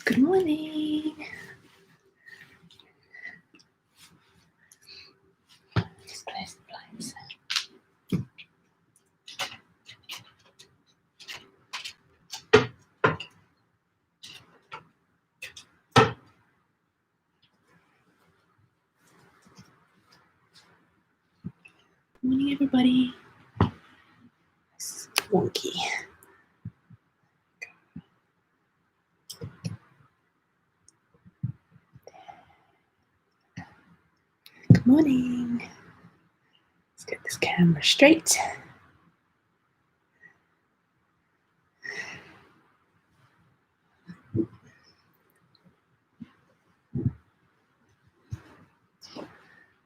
Good morning. Just close the blinds. Good morning, everybody. It's wonky. Good morning. Let's get this camera straight.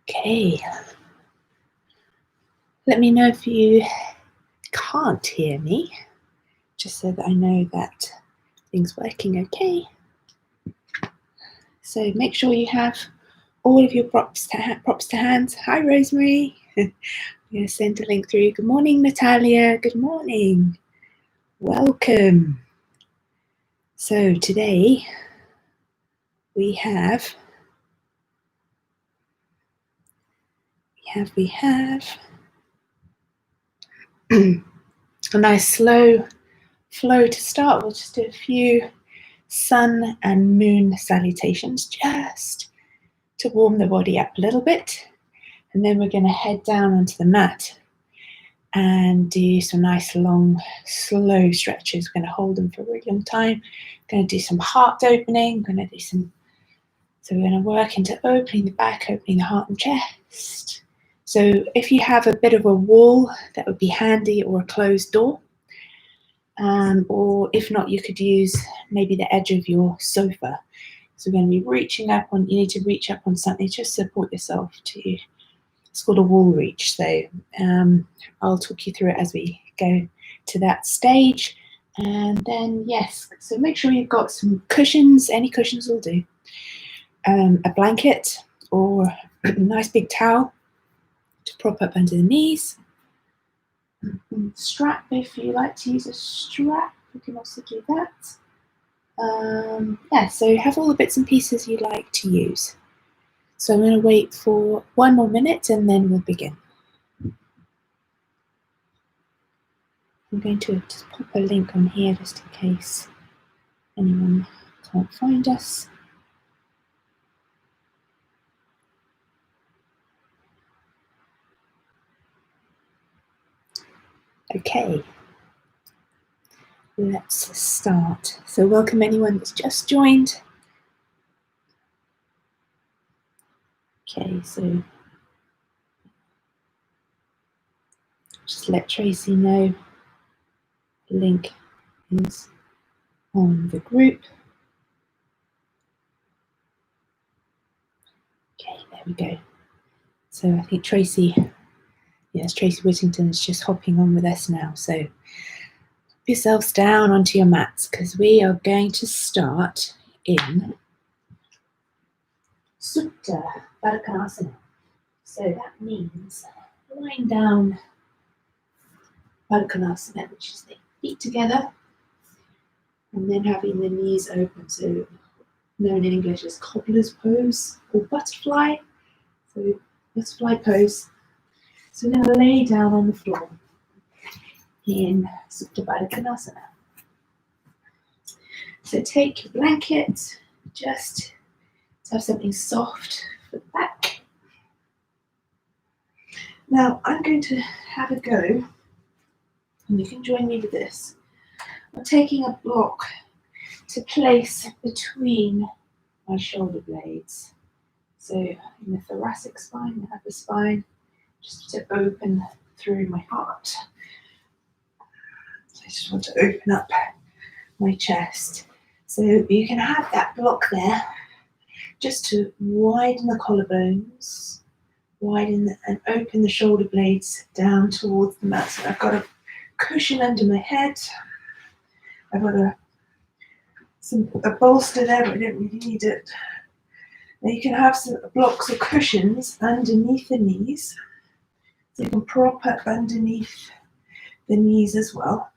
Okay. Let me know if you can't hear me, just so that I know that things working okay. So make sure you have all of your props to hand. Hi, Rosemary. I'm going to send a link through. Good morning, Natalia. Good morning. Welcome. So today we have a nice slow flow to start. We'll just do a few sun and moon salutations just to warm the body up a little bit, and then we're going to head down onto the mat and do some nice long slow stretches. We're going to hold them for a really long time. We're going to do some heart opening. We're going to do some, so we're going to work into opening the back, opening the heart and chest. So if you have a bit of a wall, that would be handy, or a closed door. Or if not, you could use maybe the edge of your sofa. So we're going to be reaching up on, you need to reach up on something, just support yourself to, it's called a wall reach. So I'll talk you through it as we go to that stage. And then, yes, so make sure you've got some cushions, any cushions will do. A blanket or a nice big towel to prop up under the knees. Strap, if you like to use a strap, you can also do that. Yeah, so have all the bits and pieces you like to use. So I'm going to wait for 1 more minute and then we'll begin. I'm going to just pop a link on here just in case anyone can't find us. Okay, let's start. So welcome anyone that's just joined. Okay, so just let Tracy know the link is on the group. Okay, there we go. So I think Tracy, yes, Tracy Whittington is just hopping on with us now. So put yourselves down onto your mats because we are going to start in Supta Baddha Konasana. So that means lying down Baddha Konasana, which is the feet together, and then having the knees open. So known in English as cobbler's pose or butterfly. So butterfly pose. So we're going to lay down on the floor in Supta Baddha Konasana. So take your blanket, just to have something soft for the back. Now I'm going to have a go, and you can join me with this. I'm taking a block to place between my shoulder blades. So in the thoracic spine, the upper spine, just to open through my heart. I just want to open up my chest. So you can have that block there just to widen the collarbones, and open the shoulder blades down towards the mat. So I've got a cushion under my head. I've got a bolster there, but I don't really need it. Now you can have some blocks or cushions underneath the knees. So you can prop up underneath the knees as well.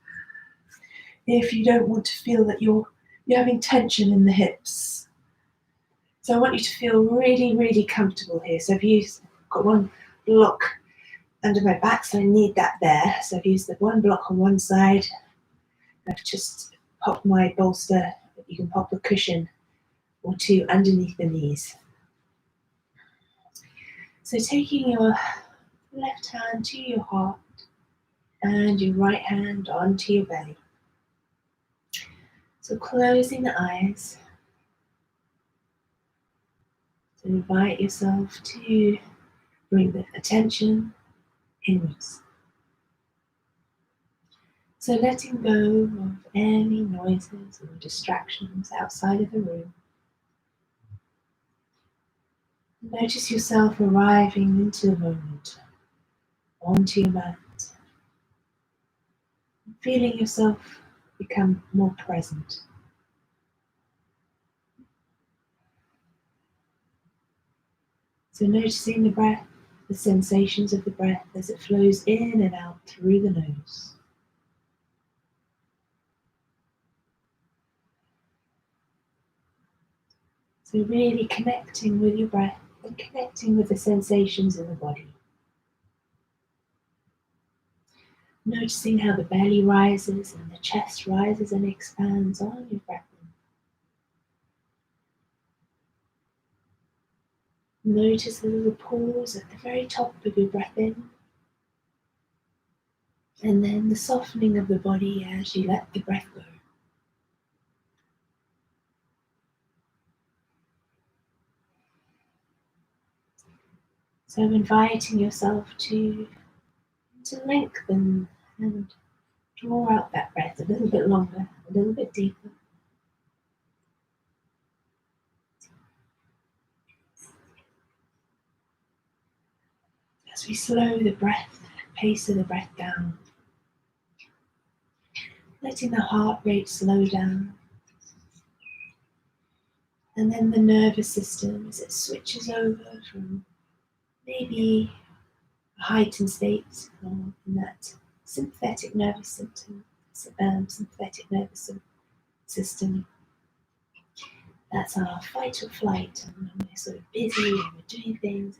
If you don't want to feel that you're having tension in the hips. So I want you to feel really, really comfortable here. So I've got one block under my back, so I need that there. So I've used the one block on one side. I've just popped my bolster. You can pop a cushion or two underneath the knees. So taking your left hand to your heart and your right hand onto your belly. So closing the eyes. So invite yourself to bring the attention inwards. So letting go of any noises or distractions outside of the room. Notice yourself arriving into the moment, onto your mat. Feeling yourself become more present. So noticing the breath, the sensations of the breath as it flows in and out through the nose. So really connecting with your breath and connecting with the sensations in the body. Noticing how the belly rises and the chest rises and expands on your breath in. Notice the little pause at the very top of your breath in. And then the softening of the body as you let the breath go. So inviting yourself to lengthen and draw out that breath a little bit longer, a little bit deeper. As we slow the pace of the breath down, letting the heart rate slow down. And then the nervous system, as it switches over from maybe a heightened state in that sympathetic nervous system. That's our fight or flight, and when we're sort of busy and we're doing things,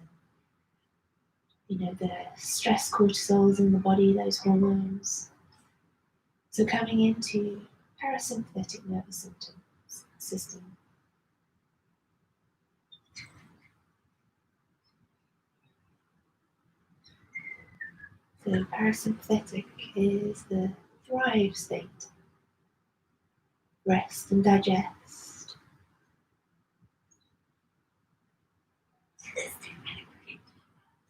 and the stress cortisols in the body, those hormones. So coming into parasympathetic nervous system. So parasympathetic is the thrive state. Rest and digest.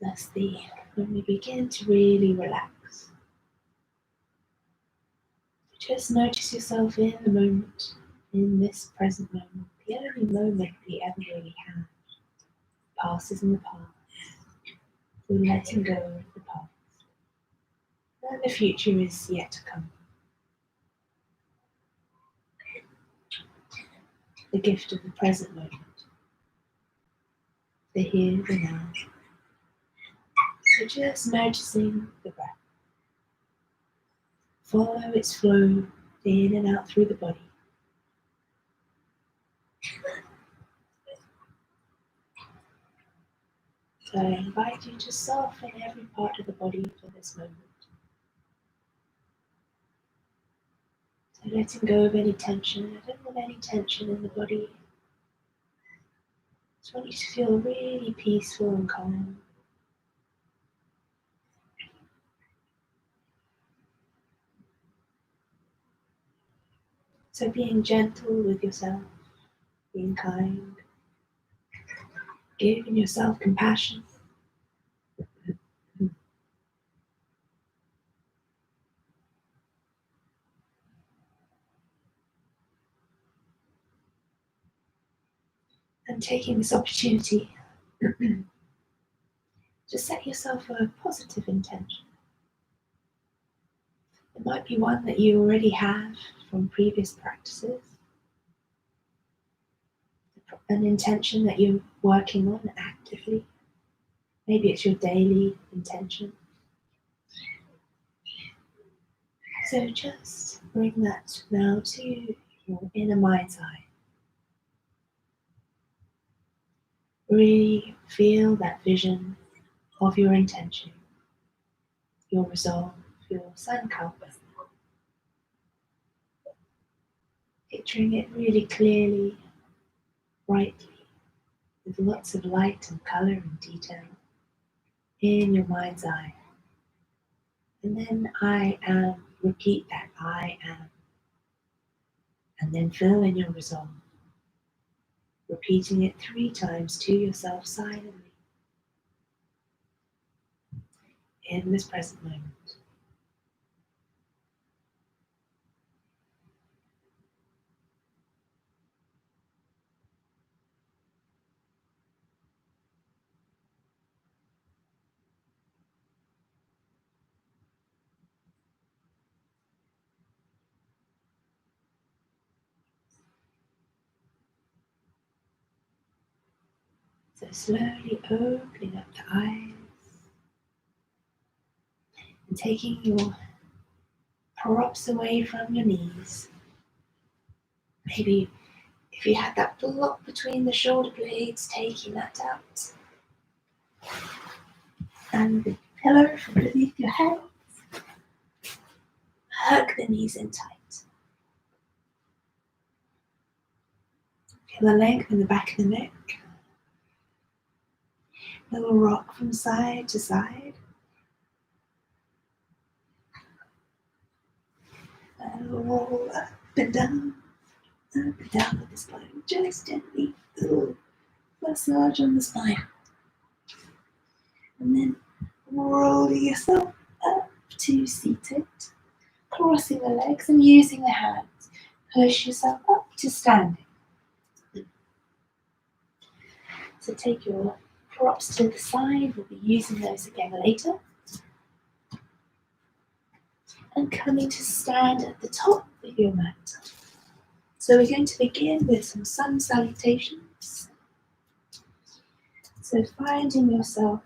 That's when we begin to really relax. Just notice yourself in the moment, in this present moment, the only moment we ever really have. Past is in the past. So letting go of the past. And the future is yet to come. The gift of the present moment. The here, the now. So just noticing the breath. Follow its flow in and out through the body. So I invite you to soften every part of the body for this moment. So letting go of any tension. I don't want any tension in the body. I just want you to feel really peaceful and calm. So being gentle with yourself, being kind, giving yourself compassion. And taking this opportunity, just set yourself a positive intention. It might be one that you already have from previous practices, an intention that you're working on actively. Maybe it's your daily intention. So just bring that now to your inner mind's eye. Really feel that vision of your intention, your resolve, your sankalpa. Picturing it really clearly, brightly, with lots of light and colour and detail in your mind's eye. And then I am, repeat that I am. And then fill in your resolve, repeating it 3 times to yourself silently in this present moment. So slowly opening up the eyes and taking your props away from your knees. Maybe if you had that block between the shoulder blades, taking that out. And the pillow from beneath your head. Hug the knees in tight. Feel the length in the back of the neck. Little rock from side to side. And roll up and down with the spine. Just gently, little massage on the spine. And then roll yourself up to seated. Crossing the legs and using the hands. Push yourself up to standing. So take your props to the side. We'll be using those again later. And coming to stand at the top of your mat. So we're going to begin with some sun salutations. So finding yourself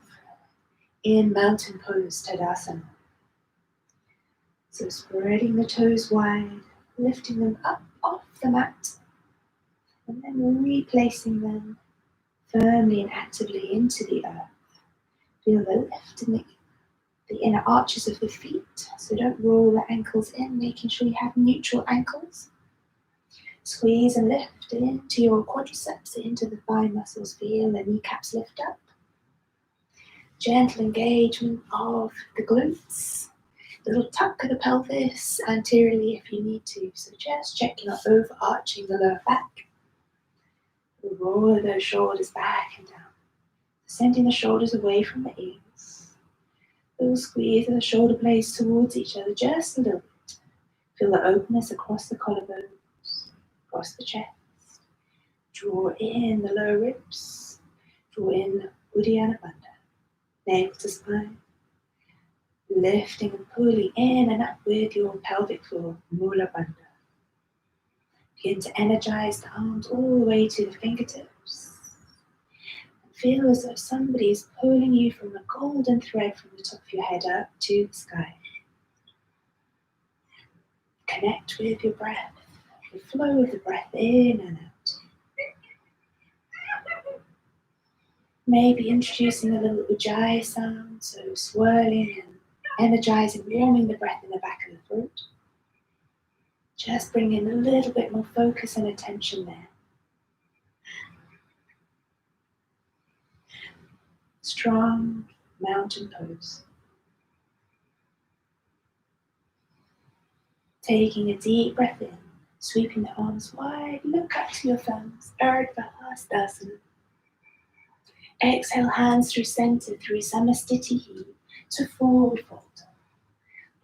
in mountain pose, Tadasana. So spreading the toes wide, lifting them up off the mat, and then replacing them firmly and actively into the earth. Feel the lift in the inner arches of the feet, so don't roll the ankles in, making sure you have neutral ankles. Squeeze and lift into your quadriceps, into the thigh muscles, feel the kneecaps lift up. Gentle engagement of the glutes. Little tuck of the pelvis anteriorly if you need to. So just check you're not overarching the lower back. Roll those shoulders back and down. Sending the shoulders away from the ears. Little squeeze of the shoulder blades towards each other just a little bit. Feel the openness across the collarbones, across the chest. Draw in the lower ribs. Draw in Uddiyana Bandha. Navel to spine. Lifting and pulling in and up with your pelvic floor, Mula Bandha. Begin to energize the arms all the way to the fingertips. Feel as though somebody is pulling you from a golden thread from the top of your head up to the sky. Connect with your breath, the flow of the breath in and out. Maybe introducing a little ujjayi sound, so swirling and energizing, warming the breath in the back of the throat. Just bring in a little bit more focus and attention there. Strong mountain pose. Taking a deep breath in, sweeping the arms wide, look up to your thumbs, Ardha Hastasana. Exhale, hands through center, through Samastitihi, to forward fold.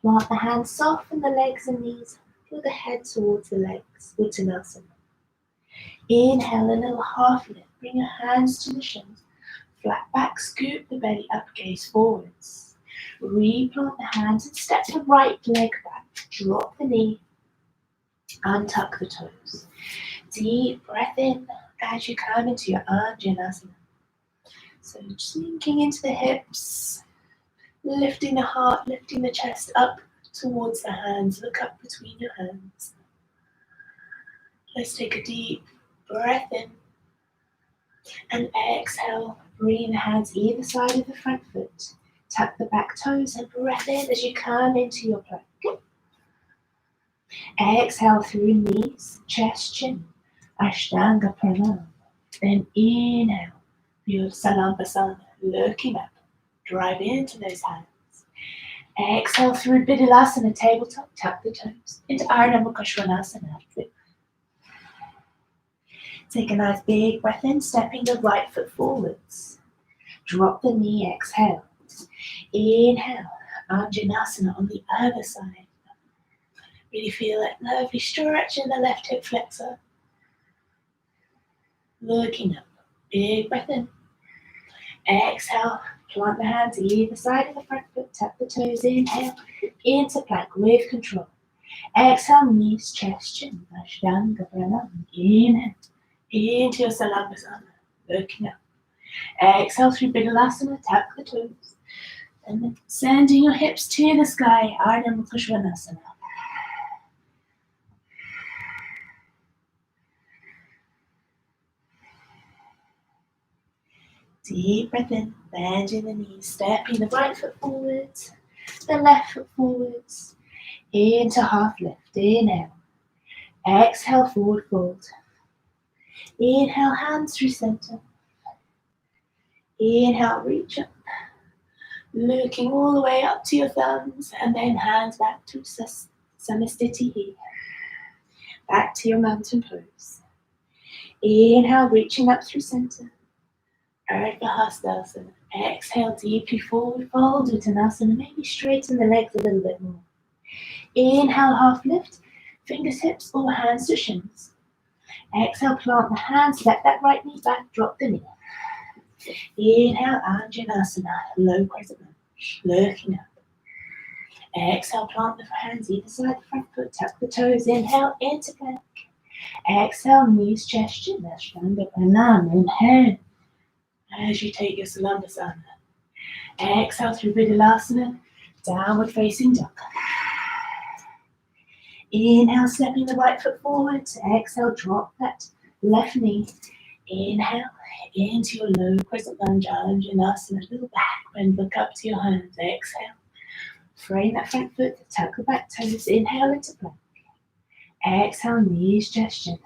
Plant the hands, soften the legs and knees, pull the head towards the legs, Uttanasana. Inhale, a little half lift. Bring your hands to the shins. Flat back, scoop the belly up, gaze forwards. Replant the hands and step the right leg back. Drop the knee, untuck the toes. Deep breath in as you come into your Anjanasana. So sinking into the hips, lifting the heart, lifting the chest up towards the hands. Look up between your hands. Let's take a deep breath in and exhale. Bring the hands either side of the front foot. Tuck the back toes and breath in as you come into your plank. Exhale through knees, chest, chin, Ashtanga Pranam. Then inhale, your Salampasana, looking up. Drive into those hands. Exhale through Bidalasana, tabletop, tuck the toes. Into Ardha Mukha Svanasana. Take a nice big breath in, stepping the right foot forwards. Drop the knee, exhale. Inhale, Anjanasana on the other side. Really feel that lovely stretch in the left hip flexor. Looking up, big breath in. Exhale, plant the hands either side of the front foot, tap the toes, inhale, into plank with control. Exhale, knees, chest, chin, Ashtanga Pranam. Inhale, into your Salampasana, looking up. Exhale through Bidalasana, tap the toes. And then sending your hips to the sky, Ardha Mukha Svanasana. Deep breath in, bending the knees, stepping the right foot forwards, the left foot forwards, into half lift, inhale. Exhale, forward fold. Inhale, hands through center. Inhale, reach up. Looking all the way up to your thumbs, and then hands back to Samastiti. Back to your mountain pose. Inhale, reaching up through center. Ardha Hastasana. Exhale, deeply forward fold, Uttanasana. Maybe straighten the legs a little bit more. Inhale, half lift. Fingertips or hands to shins. Exhale, plant the hands, let that right knee back, drop the knee. Inhale, Anjanasana, low crescent lunge, looking up. Exhale, plant the hands either side of the front foot, tuck the toes, inhale, into plank. Exhale, knees, chest, chin, Ashtanga Pranam. Inhale, as you take your Salampasana. Exhale through Bidalasana, downward facing dog. Inhale, stepping the right foot forward. Exhale, drop that left knee. Inhale, into your low crescent lunge, Anjanasana, little back bend, look up to your hands. Exhale, frame that front foot, tuck the back toes, inhale into plank. Exhale, knees, chest, chin.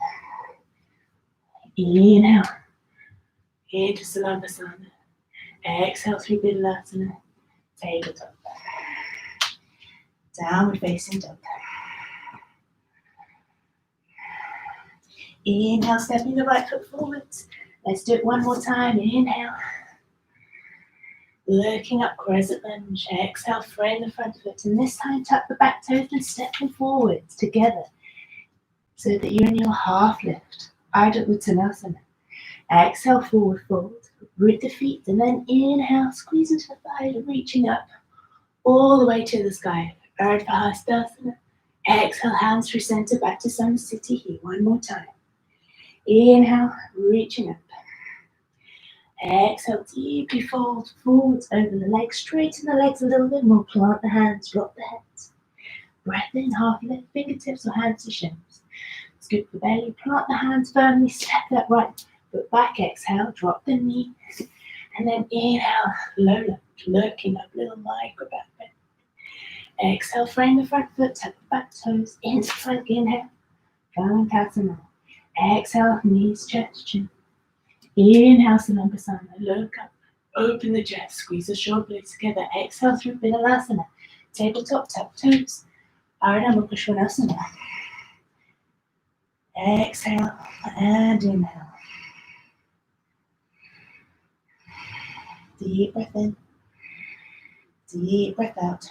Inhale, into Salampasana. Exhale through Bidalasana, tabletop. Downward facing dog. Inhale, stepping the right foot forwards. Let's do it one more time. Inhale. Looking up, crescent lunge. Exhale, frame the front foot. And this time, tuck the back toes and step them forwards together so that you're in your half lift. Ardha Uttanasana. Exhale, forward fold. Root the feet. And then inhale, squeeze into the thighs, reaching up all the way to the sky. Ardha Hastasana. Exhale, hands through center, back to Samastiti. One more time. Inhale, reaching up. Exhale, deeply fold forwards over the legs. Straighten the legs a little bit more. Plant the hands, drop the head. Breath in, half lift, fingertips or hands to shins. Scoop the belly, plant the hands firmly, step that right foot back. Exhale, drop the knee. And then inhale, low lunge, looking up, little micro back bend. Exhale, frame the front foot, tuck the back toes, into plank, inhale. Kalantasana. Exhale, knees, chest, chin. Inhale, Salampasana, look up, open the chest, squeeze the shoulder blades together. Exhale through Bidalasana, tabletop, tuck toes, Ardha Mukha Svanasana. Exhale and inhale. Deep breath in, deep breath out.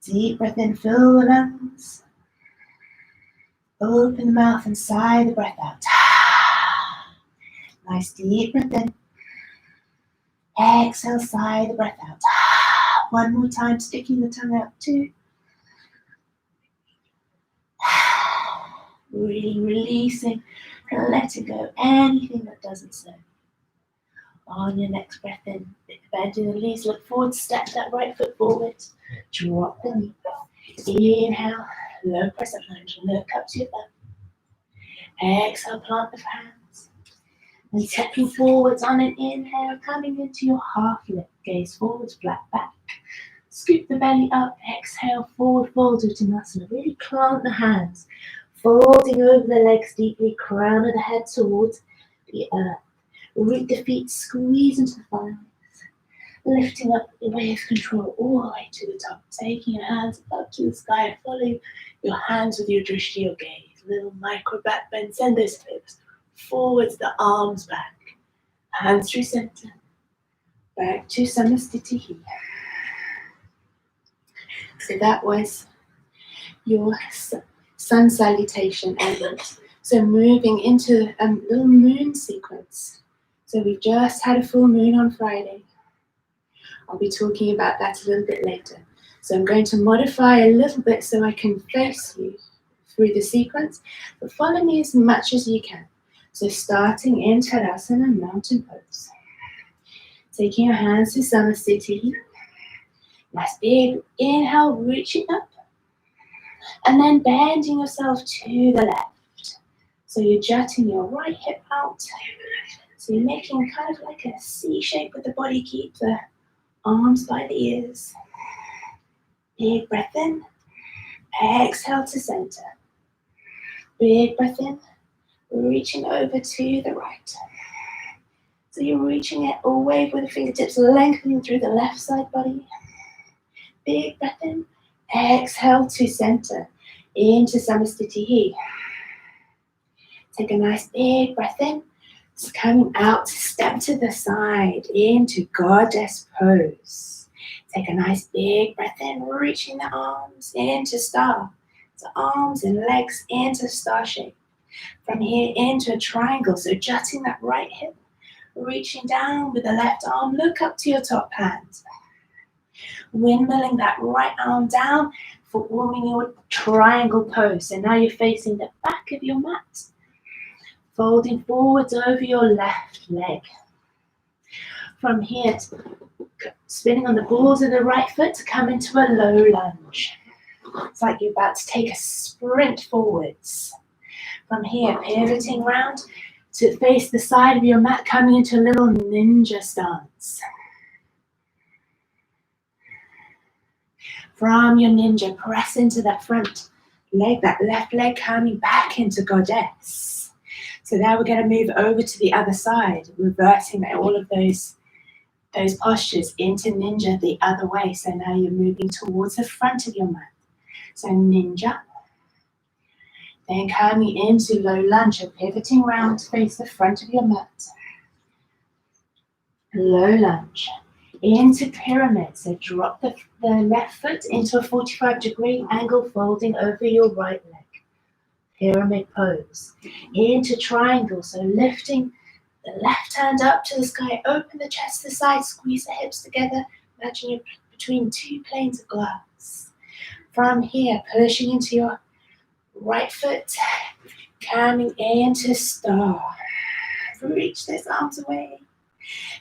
Deep breath in, fill the lungs. Open the mouth and sigh the breath out. Nice deep breath in. Exhale, sigh the breath out. One more time, sticking the tongue out. 2. Really releasing and letting go anything that doesn't serve. On your next breath in, bending the knees, look forward, step that right foot forward. Drop the knee. Inhale, low press up lunge, look up to your belly. Exhale, plant the hands. And stepping forwards on an inhale, coming into your half lift, gaze forwards, flat back. Scoop the belly up, exhale, forward fold Uttanasana. Really plant the hands, folding over the legs deeply, crown of the head towards the earth. Root the feet, squeeze into the thighs. Lifting up with control all the way to the top. Taking your hands up to the sky. Follow your hands with your drishti or gaze. Little micro back bend. Send those hips forwards, the arms back. Hands through center. Back to Samasthiti. So that was your sun salutation element. So moving into a little moon sequence. So we've just had a full moon on Friday. I'll be talking about that a little bit later. So I'm going to modify a little bit so I can face you through the sequence, but follow me as much as you can. So starting in Tadasana, mountain pose. Taking your hands to Samasthiti. Nice big inhale, reaching up. And then bending yourself to the left. So you're jutting your right hip out. So you're making kind of like a C shape with the body. Keep the arms by the ears. Big breath in. Exhale to center. Big breath in. Reaching over to the right. So you're reaching it all wave with the fingertips, lengthening through the left side body. Big breath in. Exhale to center. Into Samasthiti. Take a nice big breath in. It's coming out, step to the side into goddess pose. Take a nice big breath in, reaching the arms into star. So arms and legs into star shape. From here into a triangle, so jutting that right hip, reaching down with the left arm, look up to your top hand. Windmilling that right arm down for warming your triangle pose. So now you're facing the back of your mat. Folding forwards over your left leg. From here, spinning on the balls of the right foot to come into a low lunge. It's like you're about to take a sprint forwards. From here, pivoting round to face the side of your mat, coming into a little ninja stance. From your ninja, press into that front leg, that left leg coming back into goddess. So now we're going to move over to the other side, reversing all of those postures into ninja the other way. So now you're moving towards the front of your mat. So ninja. Then coming into low lunge, so pivoting round to face the front of your mat. Low lunge. Into pyramid. So drop the left foot into a 45-degree angle, folding over your right leg. Pyramid pose. Into triangle, so lifting the left hand up to the sky, open the chest to the side, squeeze the hips together, imagine you're between two planes of glass. From here, pushing into your right foot, coming into star. Reach those arms away.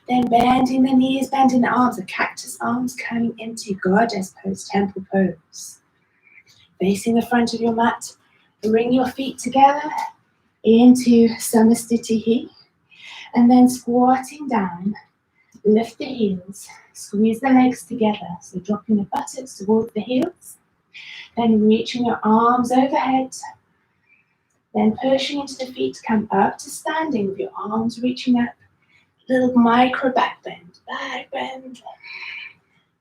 Then bending the knees, bending the arms, the cactus arms coming into goddess pose, temple pose. Facing the front of your mat, bring your feet together into Samasthiti. And then squatting down, lift the heels, squeeze the legs together. So dropping the buttocks towards the heels. Then reaching your arms overhead. Then pushing into the feet to come up to standing with your arms reaching up. Little micro back bend, back bend.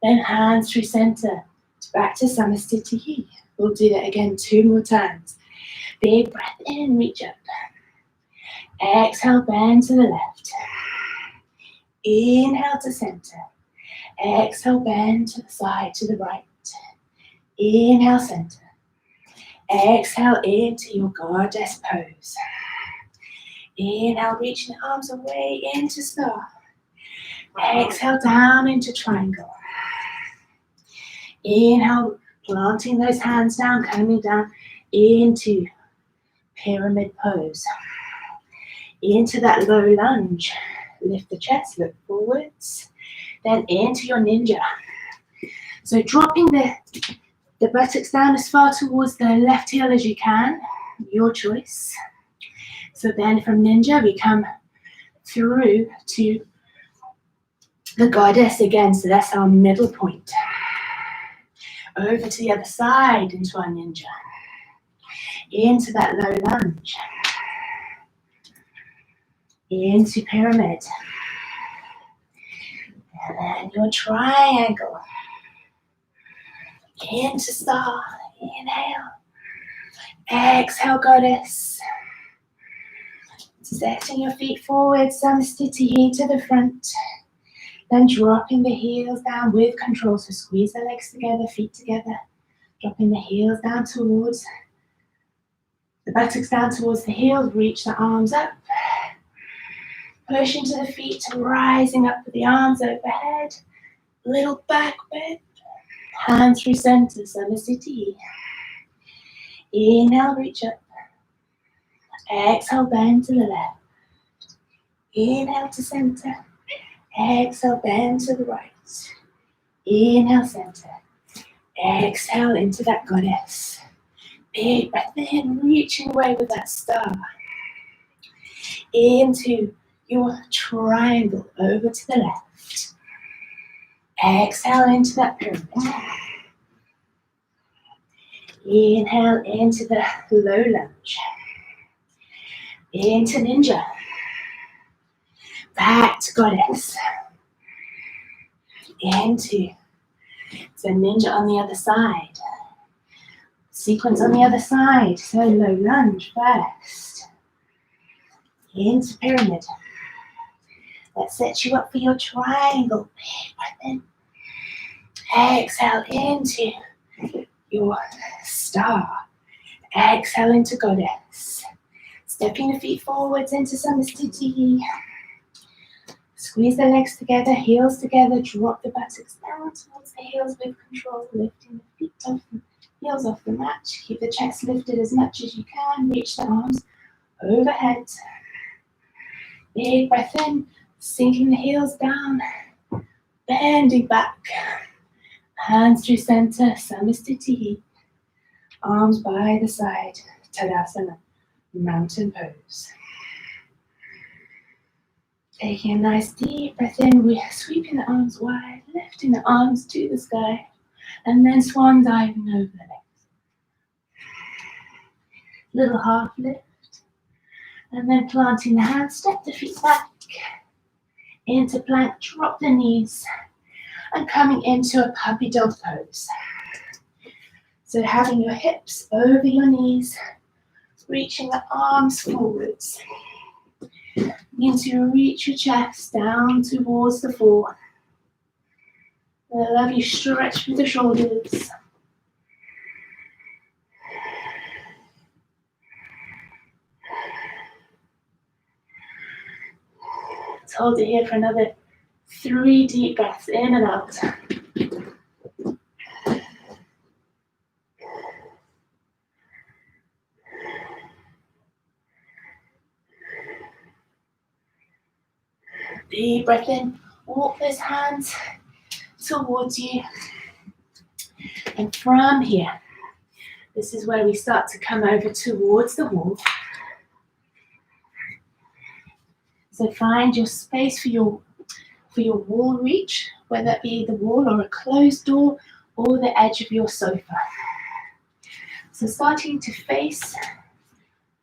Then hands through center, back to Samasthiti. We'll do that again 2 more times. Big breath in, reach up. Exhale, bend to the left. Inhale to center. Exhale, bend to the side, to the right. Inhale, center. Exhale into your goddess pose. Inhale, reaching the arms away into star. Exhale, down into triangle. Inhale, planting those hands down, coming down into pyramid pose. Into that low lunge. Lift the chest, look forwards. Then into your ninja. So dropping the buttocks down as far towards the left heel as you can. Your choice. So then from ninja, we come through to the goddess again. So that's our middle point. Over to the other side into our ninja. Into that low lunge. Into pyramid. And then your triangle. Into star. Inhale. Exhale, goddess. Setting your feet forward, Samastitihi to the front. Then dropping the heels down with control. So squeeze the legs together, feet together. Dropping the heels down towards the buttocks down towards the heels. Reach the arms up. Push into the feet, rising up with the arms overhead. Little back bend. Hands through center, Samastitihi. Inhale, reach up. Exhale, bend to the left. Inhale to center. Exhale, bend to the right. Inhale, center. Exhale into that goddess. Big breath in, reaching away with that star. Into your triangle, over to the left. Exhale into that pyramid. Inhale into the low lunge. Into ninja. Back to goddess. Into the ninja on the other side. Sequence on the other side. So low lunge first. Into pyramid. That sets you up for your triangle. Big breath in. Exhale into your star. Exhale into goddess. Stepping the feet forwards into Samastitihi. Squeeze the legs together, heels together, drop the buttocks down towards the heels with control, lifting the feet off the heels off the mat. Keep the chest lifted as much as you can, reach the arms overhead. Big breath in, sinking the heels down, bending back. Hands through center, Samastitihi. Arms by the side, Tadasana, mountain pose. Taking a nice deep breath in, we're sweeping the arms wide, lifting the arms to the sky, and then swan diving over the legs. Little half lift, and then planting the hands, step the feet back, into plank, drop the knees, and coming into a puppy dog pose. So having your hips over your knees, reaching the arms forwards. Begin to reach your chest down towards the floor. I love you, stretch through the shoulders. Let's hold it here for another 3 deep breaths in and out. Deep breath in, walk those hands towards you. And from here, this is where we start to come over towards the wall. So find your space for your wall reach, whether it be the wall or a closed door or the edge of your sofa. So starting to face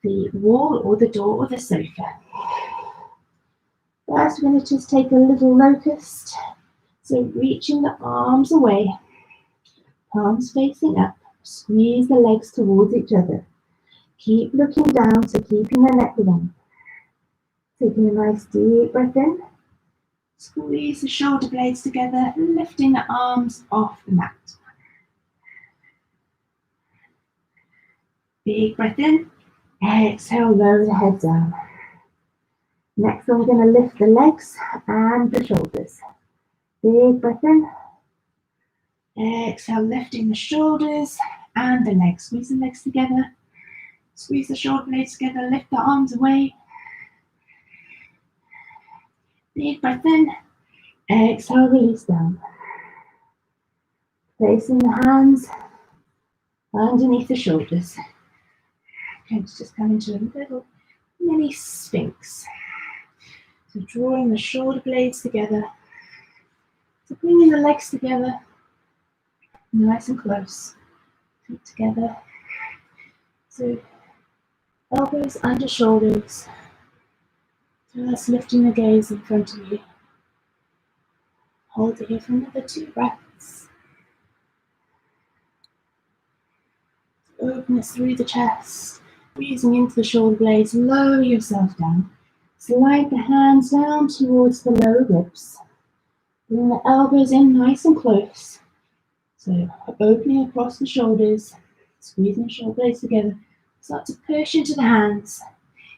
the wall or the door or the sofa. First, we're going to just take a little locust. So reaching the arms away, palms facing up, squeeze the legs towards each other. Keep looking down, so keeping the neck long. Taking a nice deep breath in. Squeeze the shoulder blades together, lifting the arms off the mat. Big breath in. Exhale, lower the head down. Next, we're going to lift the legs and the shoulders. Big breath in. Exhale, lifting the shoulders and the legs. Squeeze the legs together. Squeeze the shoulder blades together. Lift the arms away. Big breath in. Exhale, release down. Placing the hands underneath the shoulders. Okay, just come into a little mini sphinx. So drawing the shoulder blades together. So bringing the legs together. Nice and close. Feet together. So elbows under shoulders. Just lifting the gaze in front of you. Hold it here for another 2 breaths. Open it through the chest. Breathing into the shoulder blades. Lower yourself down. Slide the hands down towards the lower ribs. Bring the elbows in nice and close. So opening across the shoulders. Squeezing the shoulder blades together. Start to push into the hands.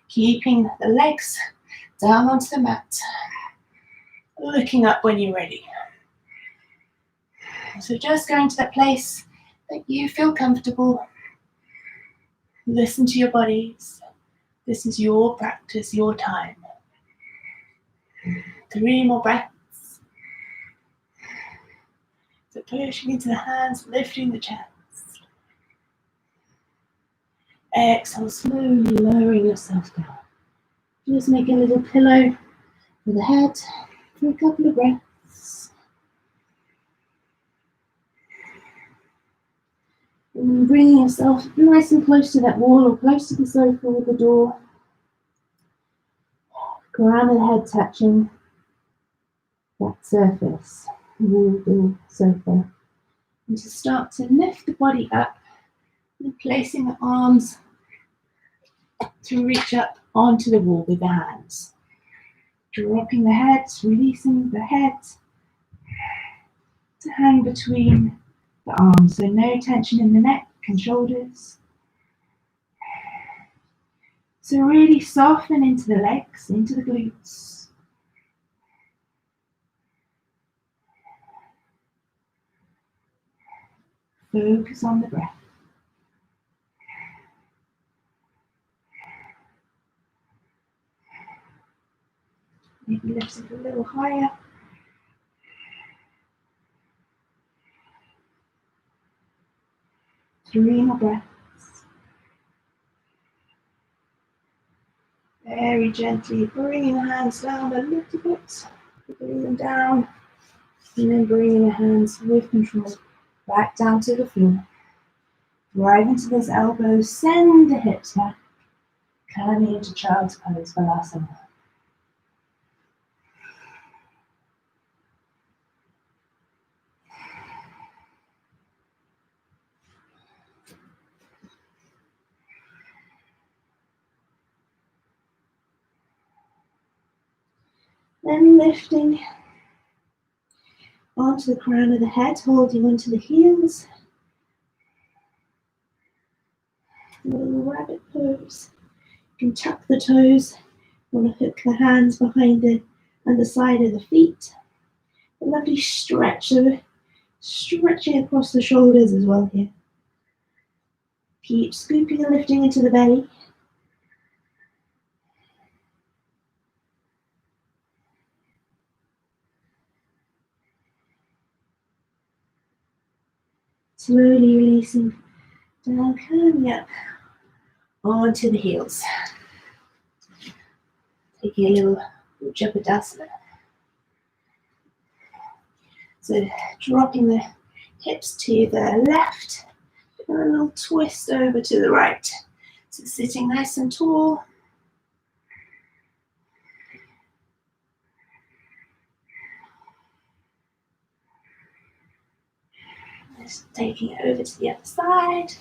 Keeping the legs down onto the mat. Looking up when you're ready. So just going to that place that you feel comfortable. Listen to your bodies. This is your practice, your time. 3 more breaths. So pushing into the hands, lifting the chest. Exhale, slowly lowering yourself down. Just make a little pillow for the head for a couple of breaths. And bringing yourself nice and close to that wall or close to the sofa or the door. Crown of the head touching that surface, wall, door, sofa. And to start to lift the body up and placing the arms to reach up onto the wall with the hands. Dropping the head, releasing the head to hang between the arms. So no tension in the neck and shoulders. So really soften into the legs, into the glutes. Focus on the breath. Maybe lift it a little higher. Three more breaths. Very gently bringing the hands down a little bit. Bring them down. And then bringing the hands with control back down to the floor. Drive into those elbows. Send the hips back. Coming into child's pose, Balasana. Then lifting onto the crown of the head, holding onto the heels. A little rabbit pose. You can tuck the toes. You want to hook the hands behind the underside of the feet. A lovely stretch, so stretching across the shoulders as well here. Keep scooping and lifting into the belly. Slowly releasing down, coming up onto the heels. Taking a little Ujjapadasana. So dropping the hips to the left, and a little twist over to the right. So sitting nice and tall. Just taking it over to the other side.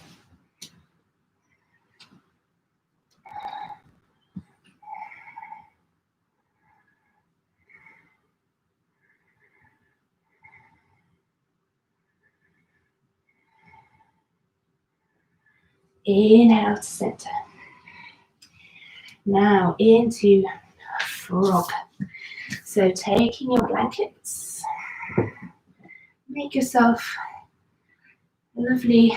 Inhale to center. Now into frog. So taking your blankets, make yourself a lovely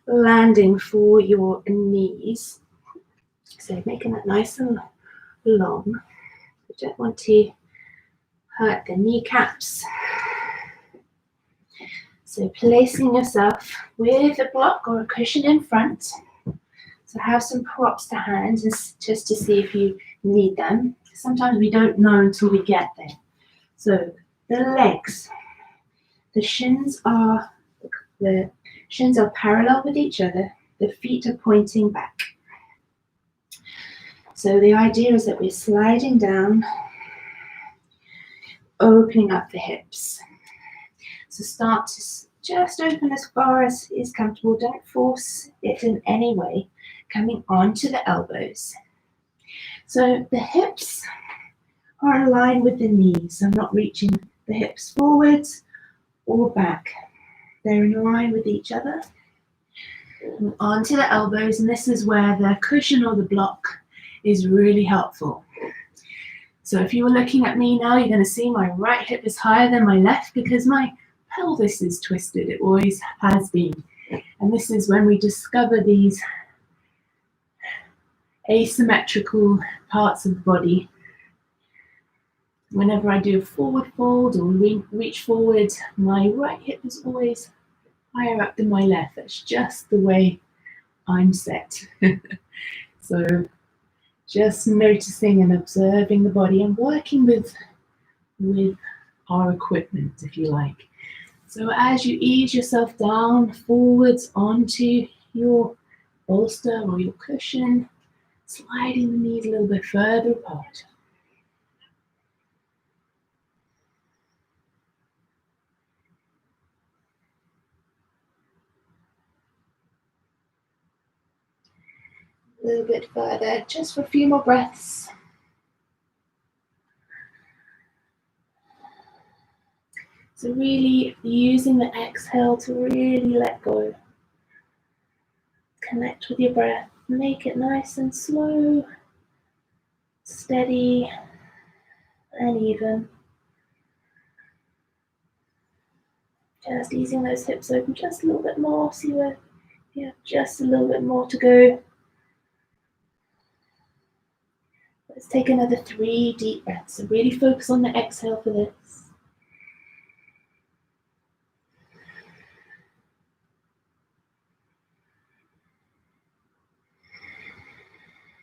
landing for your knees. So making that nice and long. You don't want to hurt the kneecaps. So placing yourself with a block or a cushion in front. So have some props to hand just to see if you need them. Sometimes we don't know until we get there. So the legs, the shins are parallel with each other. The feet are pointing back. So the idea is that we're sliding down, opening up the hips. So start to just open as far as is comfortable. Don't force it in any way. Coming onto the elbows. So the hips are aligned with the knees. I'm not reaching the hips forwards or back. They're in line with each other. And onto the elbows, and this is where the cushion or the block is really helpful. So if you were looking at me now, you're going to see my right hip is higher than my left because my pelvis is twisted. It always has been. And this is when we discover these asymmetrical parts of the body. Whenever I do a forward fold or reach forward, my right hip is always higher up than my left. That's just the way I'm set. So just noticing and observing the body and working with our equipment, if you like. So as you ease yourself down forwards onto your bolster or your cushion, sliding the knees a little bit further apart. A little bit further, just for a few more breaths. So really using the exhale to really let go. Connect with your breath. Make it nice and slow, steady, and even. Just easing those hips open just a little bit more. See where you have just a little bit more to go. Let's take another 3 deep breaths. So really focus on the exhale for this.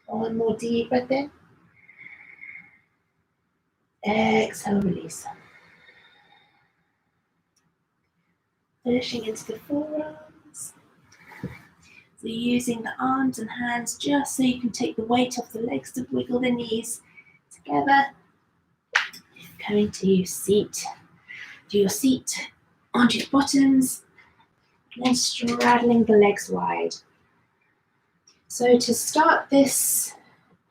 One more deep breath in. Exhale, release. Finishing into the forearms. So using the arms and hands just so you can take the weight off the legs to wiggle the knees together. Coming to your seat. Do your seat onto your bottoms. And then straddling the legs wide. So to start this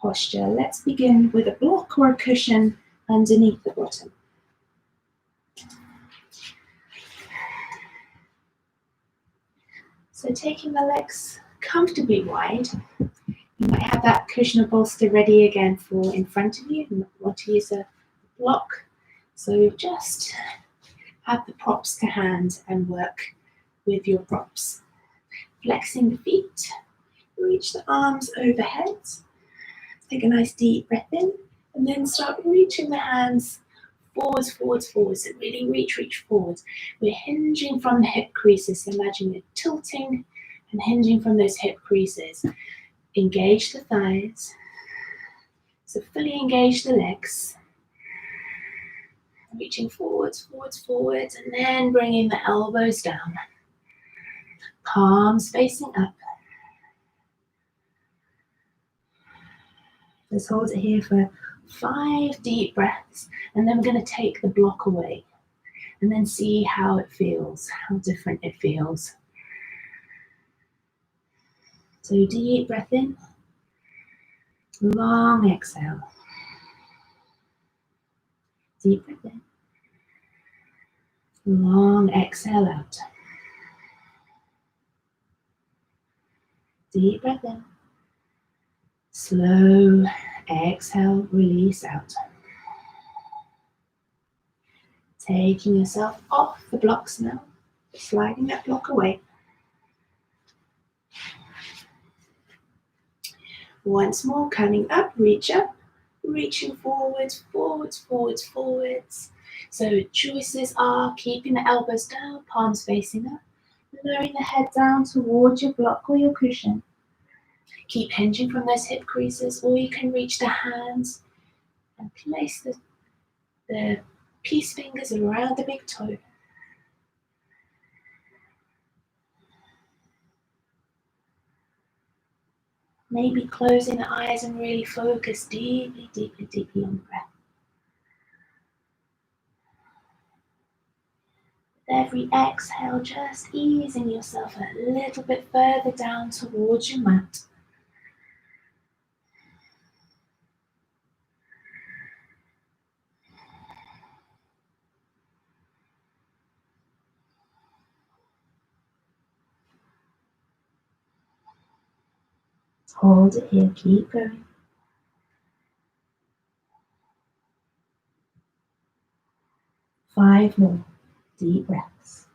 posture, let's begin with a block or a cushion underneath the bottom. So taking the legs comfortably wide, you might have that cushion or bolster ready again for in front of you. You might want to use a block. So just have the props to hand and work with your props. Flexing the feet, reach the arms overhead. Take a nice deep breath in and then start reaching the hands forwards, forwards, forwards. So really reach forwards. We're hinging from the hip creases. So imagine you're tilting and hinging from those hip creases. Engage the thighs. So fully engage the legs. Reaching forwards, forwards, forwards, and then bringing the elbows down. Palms facing up. Let's hold it here for 5 deep breaths, and then we're going to take the block away and then see how it feels, how different it feels. So deep breath in, long exhale. Deep breath in, long exhale out. Deep breath in. Slow exhale, release out. Taking yourself off the blocks now, sliding that block away. Once more, coming up, reach up, reaching forwards, forwards, forwards, forwards. So choices are keeping the elbows down, palms facing up, lowering the head down towards your block or your cushion. Keep hinging from those hip creases, or you can reach the hands and place the peace fingers around the big toe. Maybe closing the eyes and really focus deeply, deeply, deeply on the breath. With every exhale, just easing yourself a little bit further down towards your mat. Hold it here, keep going. Five more deep breaths.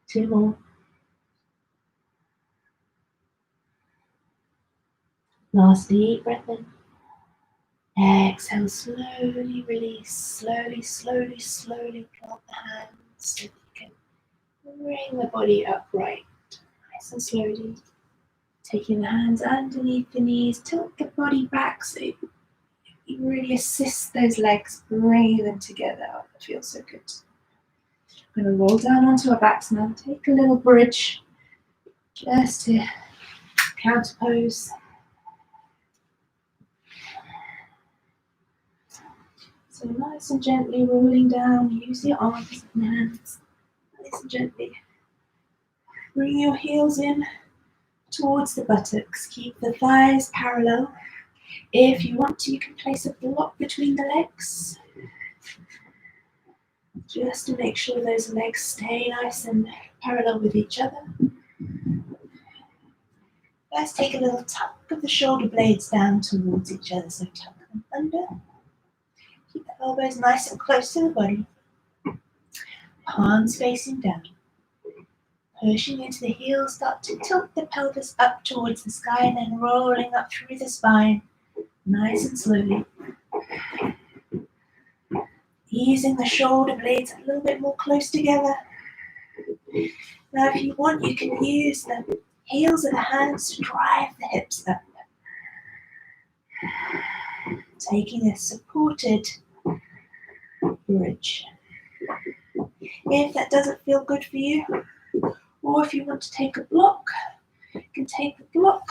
Two more. Last deep breath in. Exhale, slowly release, slowly, slowly, slowly drop the hands so that you can bring the body upright. Nice and slowly. Taking the hands underneath the knees, tilt the body back so you really assist those legs, bring them together. Oh, that feels so good. I'm going to roll down onto our backs now. Take a little bridge just to counter pose. So nice and gently rolling down, use your arms and hands. Nice and gently. Bring your heels in towards the buttocks. Keep the thighs parallel. If you want to, you can place a block between the legs, just to make sure those legs stay nice and parallel with each other. Let's take a little tuck of the shoulder blades down towards each other, so tuck them under. Keep the elbows nice and close to the body. Palms facing down. Pushing into the heels, start to tilt the pelvis up towards the sky and then rolling up through the spine, nice and slowly. Easing the shoulder blades a little bit more close together. Now if you want, you can use the heels of the hands to drive the hips up. Taking a supported bridge. If that doesn't feel good for you, or if you want to take a block, you can take the block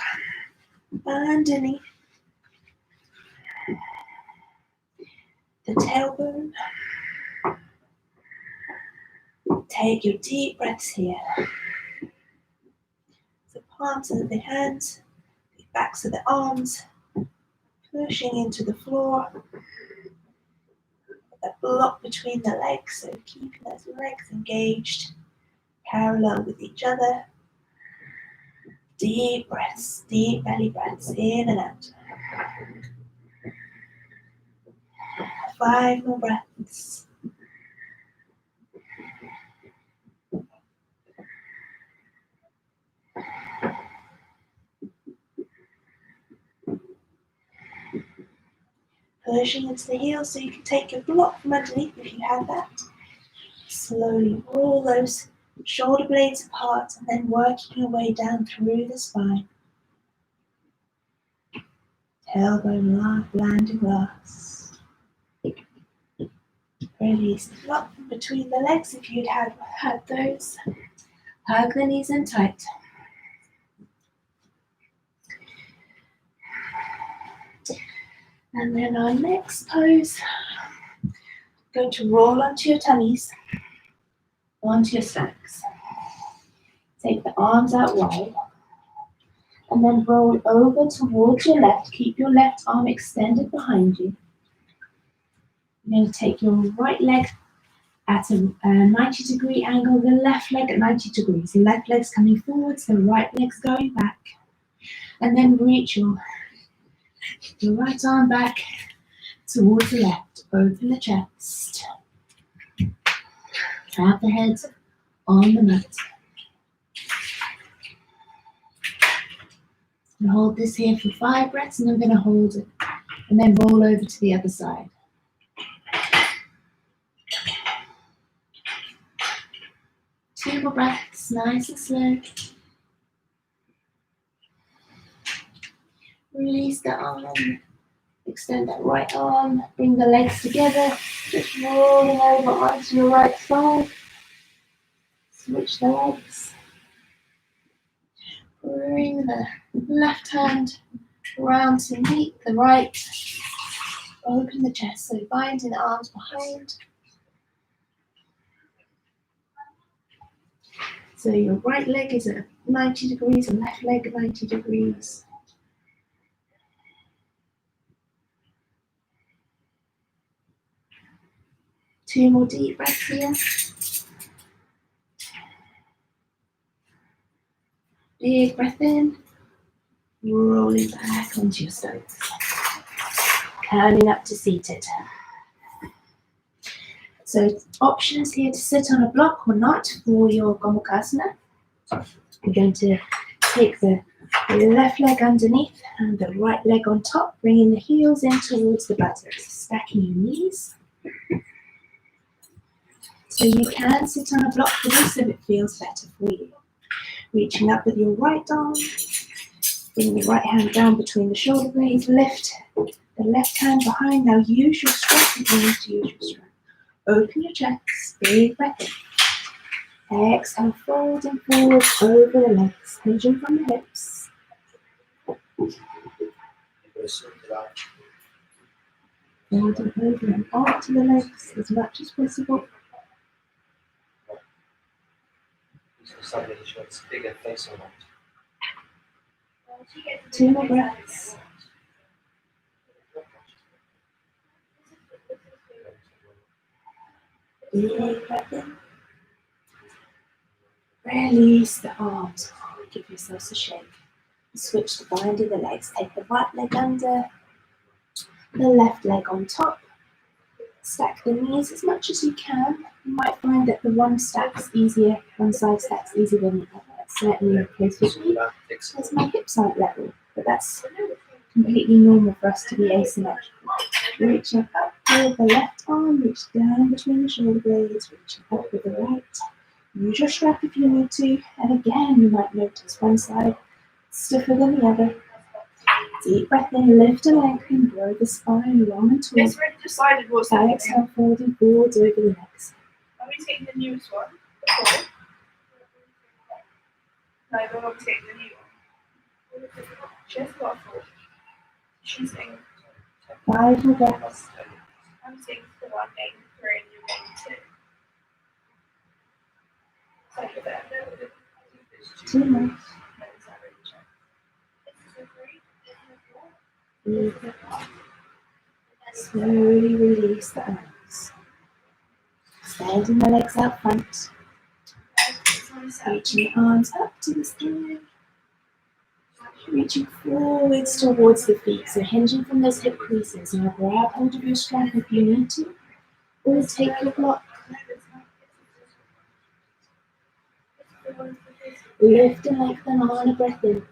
underneath the tailbone. Take your deep breaths here. The palms of the hands, the backs of the arms, pushing into the floor. That block between the legs, so keeping those legs engaged, parallel with each other. Deep breaths, deep belly breaths, in and out. 5 more breaths. Pushing into the heels so you can take your block from underneath if you have that. Slowly roll those shoulder blades apart and then working your way down through the spine. Tailbone landing last. Release the block from between the legs if you'd had those. Hug the knees in tight. And then our next pose, going to roll onto your tummies, onto your stomachs. Take the arms out wide, and then roll over towards your left. Keep your left arm extended behind you. You're going to take your right leg at a 90-degree angle, the left leg at 90 degrees. The left leg's coming forwards, the right leg's going back. And then reach your right arm back towards the left. Open the chest. Tap the head on the mat. And hold this here for 5 breaths, and I'm going to hold it. And then roll over to the other side. Two more breaths, nice and slow. Release the arm. Extend that right arm. Bring the legs together. Just rolling over onto your right side. Switch the legs. Bring the left hand around to meet the right. Open the chest, so binding the arms behind. So your right leg is at 90 degrees and left leg at 90 degrees. Two more deep breaths here. Big breath in. Rolling back onto your stomachs. Coming up to seated. So options here to sit on a block or not for your Gomukhasana. We're going to take the left leg underneath and the right leg on top, bringing the heels in towards the buttocks, stacking your knees. So you can sit on a block for this if it feels better for you. Reaching up with your right arm, bring the right hand down between the shoulder blades, lift the left hand behind. Now use your strength if you need to use your strength. Open your chest, big breath in. Exhale, folding forward over the legs, hinging from the hips. Folding over and onto the legs as much as possible. Somebody who's got a bigger face or not. Two more breaths. Big breath in. Release the arms. Give yourselves a shake. Switch to binding the legs. Take the right leg under, the left leg on top. Stack the knees as much as you can. You might find that the one side stacks easier than the other. That's certainly the case with me. That's my hip side level, but that's completely normal for us to be asymmetrical. Reaching up with the left arm, reach down between the shoulder blades, reaching up with the right. Use your strap if you need to, and again you might notice one side stiffer than the other. Deep breath in, lift and lengthen, grow the spine long and tall. It's already decided what's happening. Exhale, folding forwards over the legs. Are we taking the newest one? Before? No, we're not taking the new one. She has got a 4. She's saying 5 more breaths. I'm taking the one name 3 and you're name 2. So you're there. 2 more. Slowly release the arms. Extending the legs out front. Reaching the arms up to the sky. Reaching forwards towards the feet. So hinging from those hip creases. Now grab hold of your strap if you need to. Or take your block. Lift and lengthen on a breath in.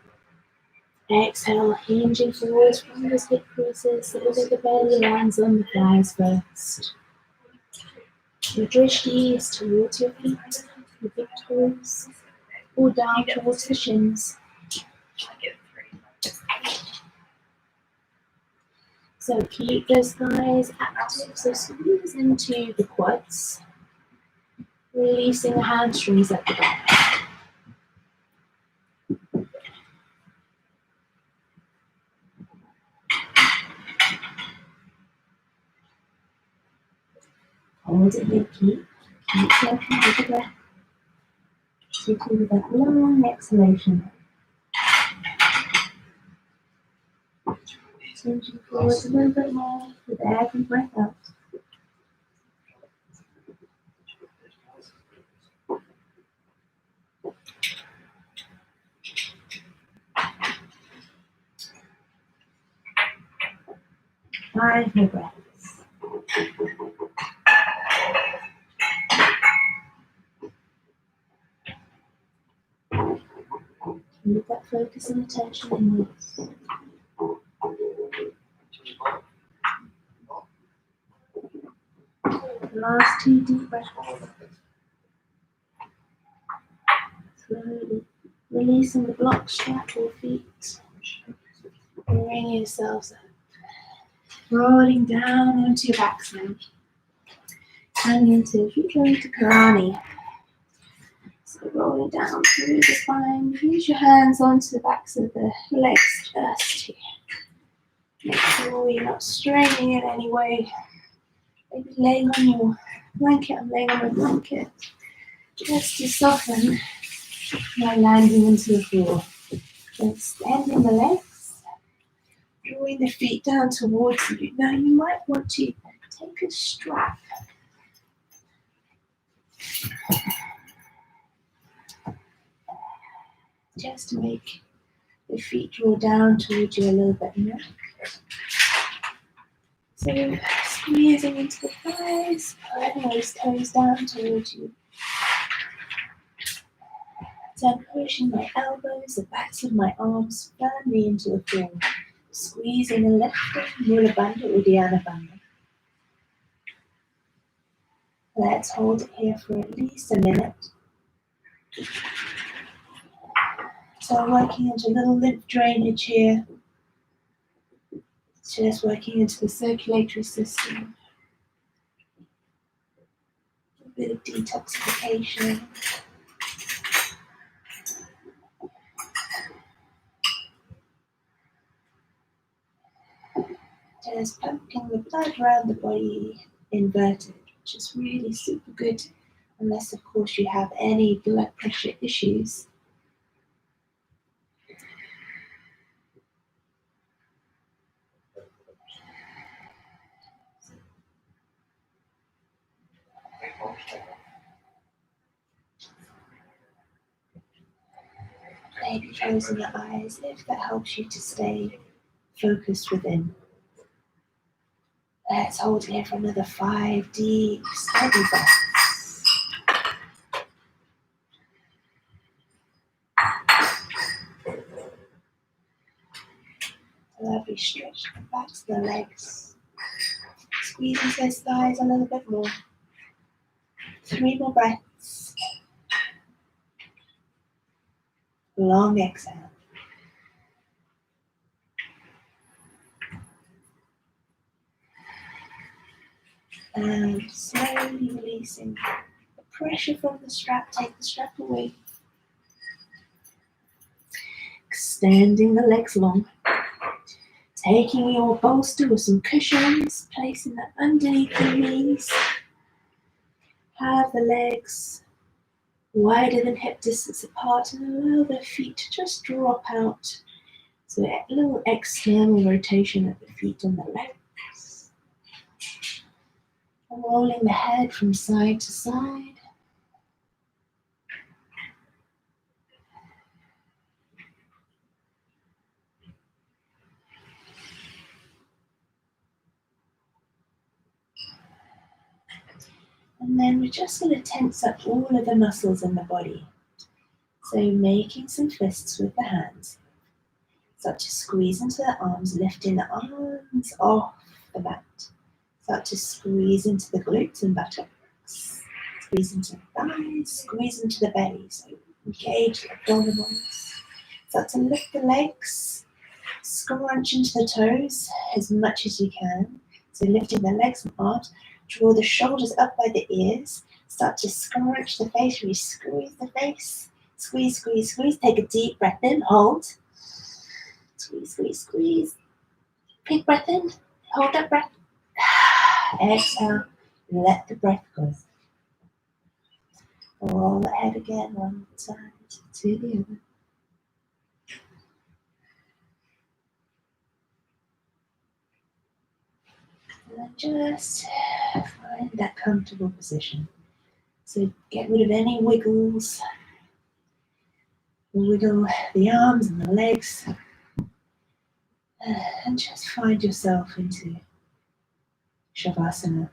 Exhale, hinging forwards from those hip creases so that the belly lands on the thighs first. Your drishti is towards your feet, your big toes, or down towards the shins. So keep those thighs active, so squeeze into the quads, releasing the hamstrings at the back. Hold it here, keep working with the breath. Sitting with that long exhalation. Changing forward a little bit more with every breath out. 5 more breaths. Keep that focus and attention inwards. Last 2 deep breaths. Slowly releasing the block, strap or feet. Bring yourselves up. Rolling down onto your backs now. Turning into Karani. So rolling down through the spine. Use your hands onto the backs of the legs just here. Make sure you're not straining in any way. Maybe laying on your blanket. I'm laying on my blanket. Just to soften by landing into the floor. Extending the legs. Drawing the feet down towards you. Now you might want to take a strap. Just to make the feet draw down towards you a little bit more. So squeezing into the thighs, pulling those toes down towards you. Then pushing my elbows, the backs of my arms firmly into the floor. Squeezing and lifting, Mula Bandha or Dhyana Bandha. Let's hold it here for at least a minute. So working into a little lymph drainage here. Just working into the circulatory system. A bit of detoxification. Just pumping the blood around the body inverted, which is really super good, unless of course you have any blood pressure issues. Maybe closing your eyes if that helps you to stay focused within. Let's hold here for another 5 deep, steady breaths. Lovely stretch the backs of the legs. Squeeze into those thighs a little bit more. 3 more breaths. Long exhale. And slowly releasing the pressure from the strap. Take the strap away. Extending the legs long. Taking your bolster with some cushions, placing that underneath the knees. Have the legs wider than hip distance apart and allow the feet to just drop out. So a little external rotation at the feet and the legs. Rolling the head from side to side. And then we're just going to tense up all of the muscles in the body. So making some fists with the hands. Start to squeeze into the arms, lifting the arms off the mat. Start to squeeze into the glutes and buttocks. Squeeze into the thighs, squeeze into the belly. So engage the abdominals. Start to lift the legs, scrunch into the toes as much as you can. So lifting the legs and arms, draw the shoulders up by the ears. Start to scrunch the face, really squeeze the face. Squeeze, squeeze, squeeze. Take a deep breath in, hold. Squeeze, squeeze, squeeze. Big breath in, hold that breath. Exhale, let the breath go. Roll the head again, one side to the other. And then just find that comfortable position. So get rid of any wiggles. Wiggle the arms and the legs. And just find yourself into Shavasana.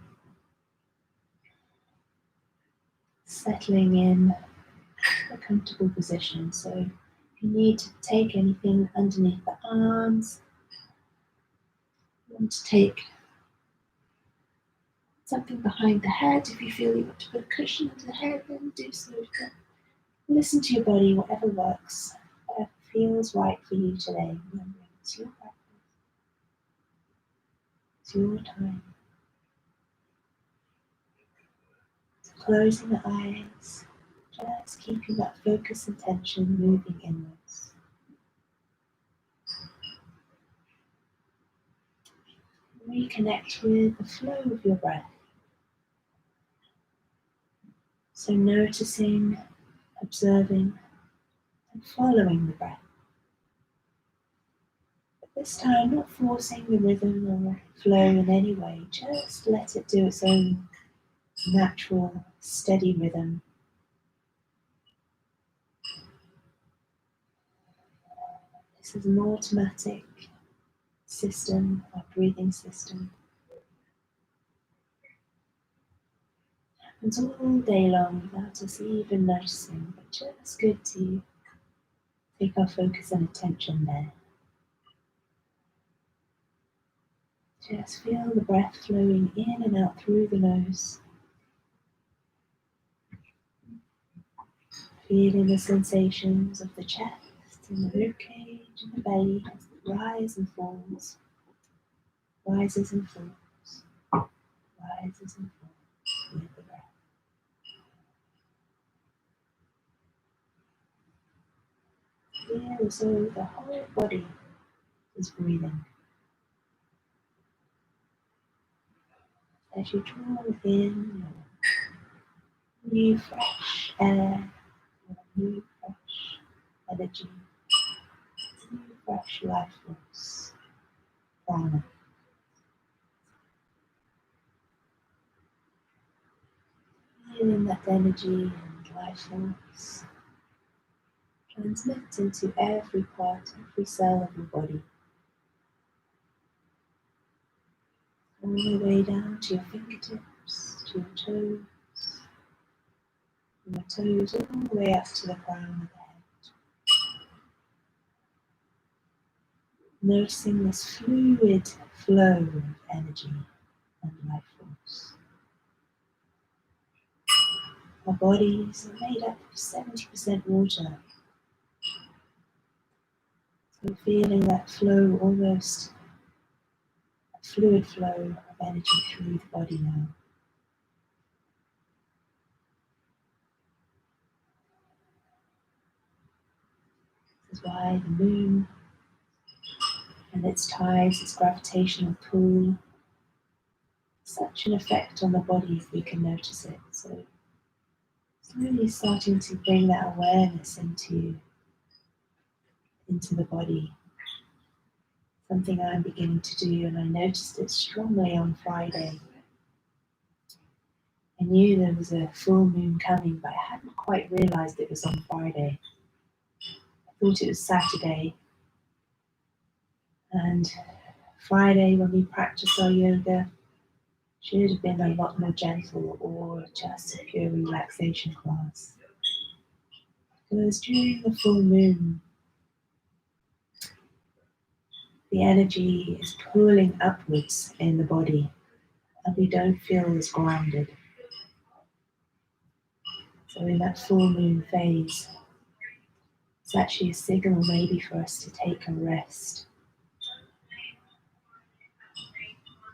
Settling in a comfortable position. So if you need to take anything underneath the arms, you want to take something behind the head. If you feel you want to put a cushion under the head, then do so. Listen to your body, whatever works, whatever feels right for you today. Remember, it's your practice. It's your time. So closing the eyes, just keeping that focus and tension moving inwards. Reconnect with the flow of your breath. So noticing, observing, and following the breath. But this time, not forcing the rhythm or flow in any way, just let it do its own natural, steady rhythm. This is an automatic system, our breathing system. Happens all day long without us even noticing, but just good to take our focus and attention there. Just feel the breath flowing in and out through the nose. Feeling the sensations of the chest and the ribcage and the belly as it rises and falls, rises and falls, rises and falls with the breath. Feel as though the whole body is breathing. As you draw in new fresh air, new fresh energy, new fresh life force, prana. Feeling that energy and life force transmit into every part, every cell of your body. All the way down to your fingertips, to your toes, from your toes all the way up to the crown of the head. Noticing this fluid flow of energy and life force. Our bodies are made up of 70% water. So feeling that flow, almost a fluid flow of energy through the body now. This is why the moon and its tides, its gravitational pull, such an effect on the body if we can notice it. So slowly starting to bring that awareness into the body. Something I'm beginning to do, and I noticed it strongly on Friday. I knew there was a full moon coming, but I hadn't quite realized it was on Friday. I thought it was Saturday. And Friday, when we practiced our yoga, should have been a lot more gentle or just a pure relaxation class. Because during the full moon, the energy is pulling upwards in the body and we don't feel as grounded. So in that full moon phase, it's actually a signal maybe for us to take a rest.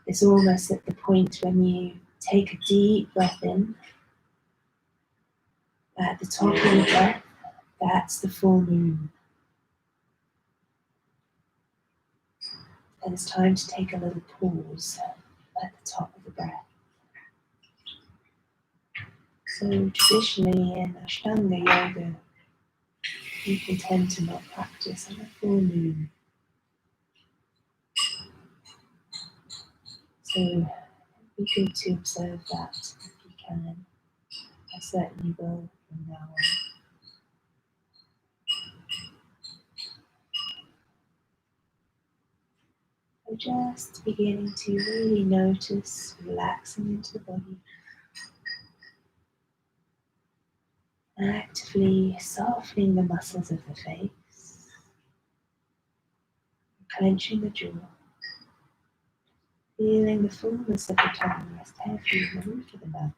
It's almost at the point when you take a deep breath in, at the top of the breath, that's the full moon. And it's time to take a little pause at the top of the breath. So traditionally in Ashtanga yoga, people tend to not practice on a full moon. So it'd be good to observe that if you can. I certainly will from now on. We're just beginning to really notice relaxing into the body, actively softening the muscles of the face, clenching the jaw, feeling the fullness of the tongue rest heavy in the roof of the mouth,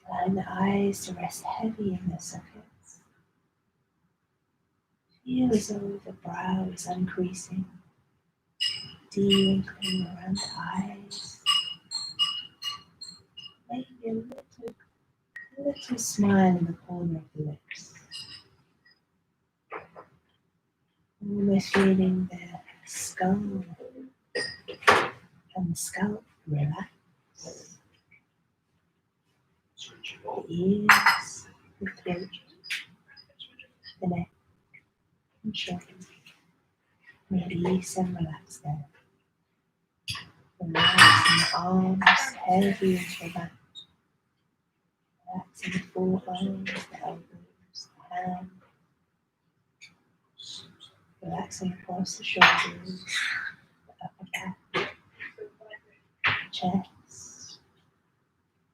allowing the eyes to rest heavy in their sockets. Feel as though the brow is uncreasing, de-wrinkling around the eyes, maybe a little smile in the corner of the lips. Almost feeling the skull and the scalp relax, the ears, the throat, the neck and shoulders. Release and relax there. Relaxing the arms heavy into the back. Relaxing the forearms, the elbows, the hands. Relaxing across the shoulders, the upper back, the chest,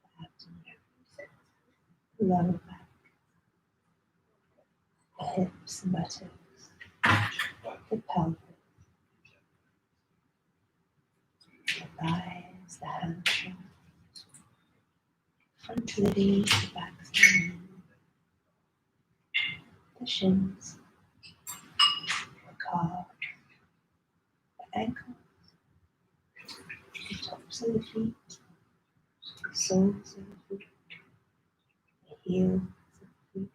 the abdomen, the lower back, the hips and buttocks, the pelvis, the thighs, the hamstrings, front of the knees, the backs of the knees, the shins, the calves, the ankles, the tops of the feet, the soles of the feet, the heels of the feet,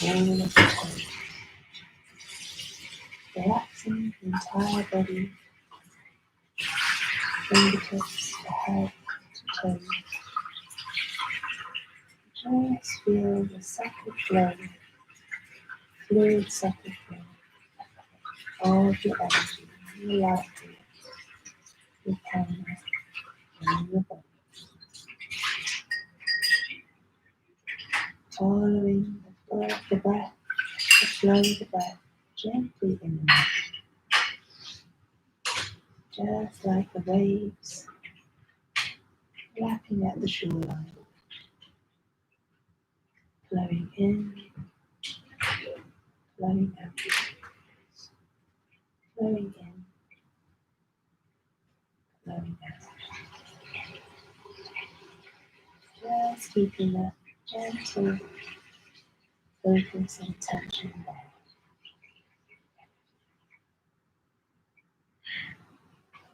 all of the toes. Relaxing the entire body, fingertips, the head, to toes. Just feel the supple flow, fluid supple flow of your energy, your life, your kindness, and your body. Following the flow of the breath, the flow of the breath, gently in and out. Just like the waves lapping at the shoreline, flowing in, flowing out, flowing in, flowing out. Just keeping that gentle focus and attention there.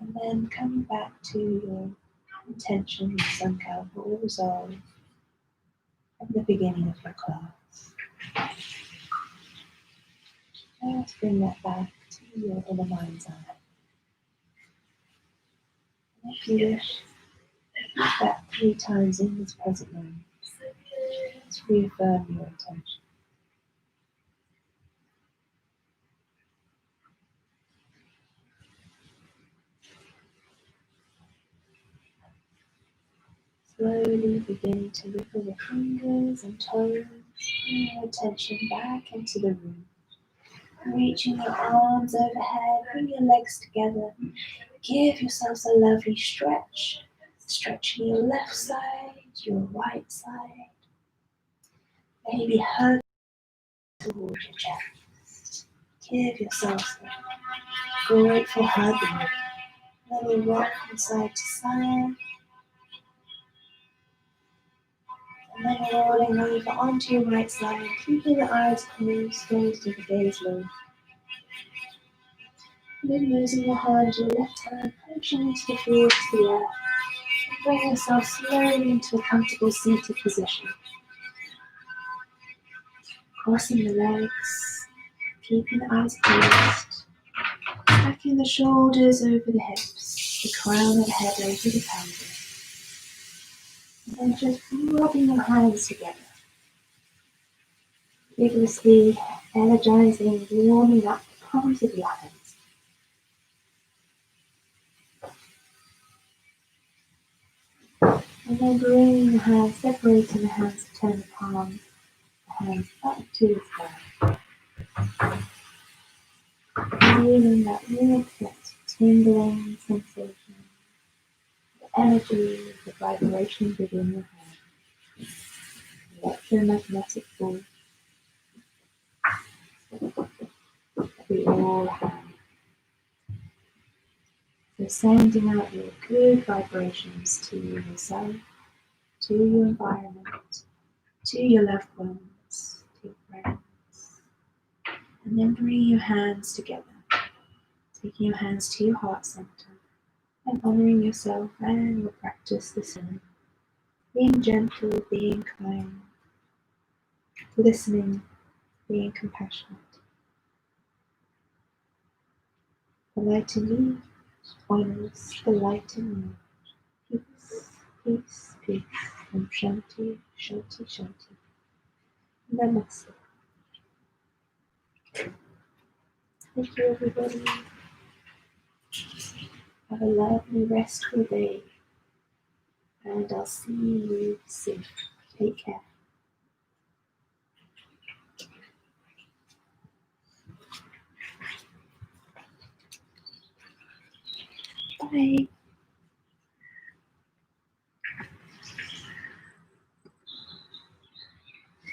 And then coming back to your intention and sankalpa or resolve at the beginning of your class. Just bring that back to your inner mind's eye. And if you wish, repeat that 3 times in this present moment. Just reaffirm your intention. Slowly begin to wiggle your fingers and toes, bring your attention back into the room. Reaching your arms overhead, bring your legs together. Give yourselves a lovely stretch. Stretching your left side, your right side. Maybe hug towards your chest. Give yourselves a grateful hug and let it rock from side to side. And then rolling over onto your right side, keeping the eyes closed with the gaze low. Then using your hand, your left hand, pushing into the floor to the left. And bring yourself slowly into a comfortable seated position. Crossing the legs, keeping the eyes closed. Backing the shoulders over the hips, the crown of the head over the pelvis. And then just rubbing your hands together. Vigorously energizing, warming up the palms of your hands. And then bring the hands, separating the hands, turn the palms, the hands back to the sky. feeling that warmth, that tingling sensation, the energy, the vibration within your hand, electromagnetic force that we all have. So sending out your good vibrations to yourself, to your environment, to your loved ones, to your friends. And then bring your hands together, taking your hands to your heart center and honoring yourself and your practice the same. Being gentle, being kind, listening, being compassionate. The light in you honors the light in you. Peace, peace, peace. Om Shanti, Shanti, Shanti. Namaste. Thank you, everybody. Have a lovely, restful day. And I'll see you soon. Take care. Bye.